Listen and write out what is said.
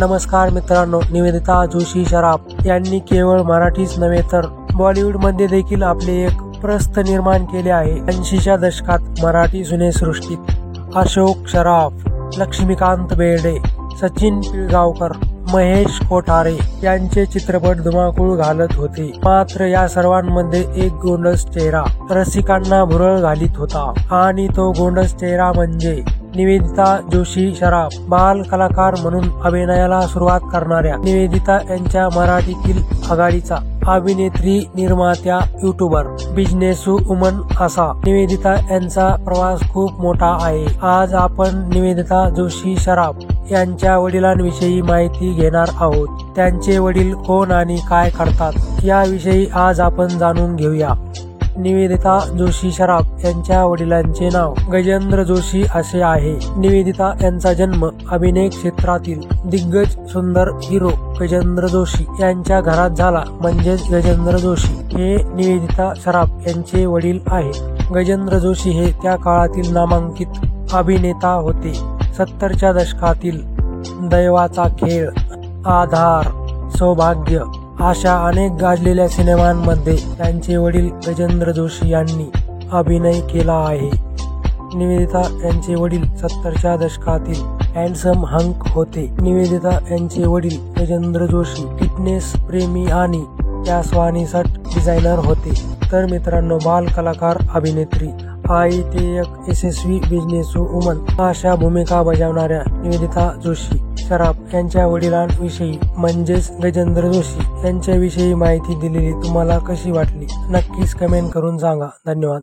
नमस्कार मित्रांनो, निवेदिता जोशी सराफ यांनी केवळ मराठीच नव्हे तर बॉलिवूडमध्ये देखील आपले एक प्रस्थ निर्माण केले आहे. 80च्या दशकात मराठी सिनेसृष्टीत अशोक सराफ, लक्ष्मीकांत बेर्डे, सचिन पिळगावकर, महेश कोठारे यांचे चित्रपट धुमाकूळ घालत होते. मात्र या सर्वांमध्ये एक गोंडस चेहरा रसिकांना भुरळ घालीत होता आणि तो गोंडस चेहरा म्हणजे निवेदिता जोशी सराफ. बाल कलाकार म्हणून अभिनयाला सुरुवात करणाऱ्या निवेदिता यांच्या मराठीतील आघाडीचा अभिनेत्री, निर्मात्या, युट्यूबर, बिझनेसू वुमन असा निवेदिता यांचा प्रवास खूप मोठा आहे. आज आपण निवेदिता जोशी सराफ यांच्या वडिलांविषयी माहिती घेणार आहोत. त्यांचे वडील कोण आणि काय करतात याविषयी आज आपण जाणून घेऊया. निवेदिता जोशी सराफ यांच्या वडिलांचे नाव गजेंद्र जोशी असे आहे. निवेदिता यांचा जन्म अभिनय क्षेत्रातील दिग्गज सुंदर हिरो गजेंद्र जोशी यांच्या घरात झाला. म्हणजेच गजेंद्र जोशी हे निवेदिता सराफ यांचे वडील आहेत. गजेंद्र जोशी हे त्या काळातील नामांकित अभिनेता होते. 70च्या दशकातील दैवाचा खेळ, आधार, सौभाग्य अशा अनेक गाजलेल्या सिनेमांमध्ये त्यांचे वडील गजेंद्र जोशी यांनी अभिनय केला आहे. निवेदिता यांचे वडील 70च्या दशकातील हँडसम हंक होते. निवेदिता यांचे वडील गजेंद्र जोशी फिटनेस प्रेमी आणि त्यास्वानीसट डिझायनर होते. तर मित्रांनो, बाल कलाकार, अभिनेत्री, आई ते एक यशस्वी बिझनेसू वुमन अशा भूमिका बजावणाऱ्या निवेदिता जोशी सराफ यांच्या वडिलांविषयी म्हणजेच गजेंद्र जोशी यांच्याविषयी माहिती दिलेली तुम्हाला कशी वाटली नक्कीच कमेंट करून सांगा. धन्यवाद.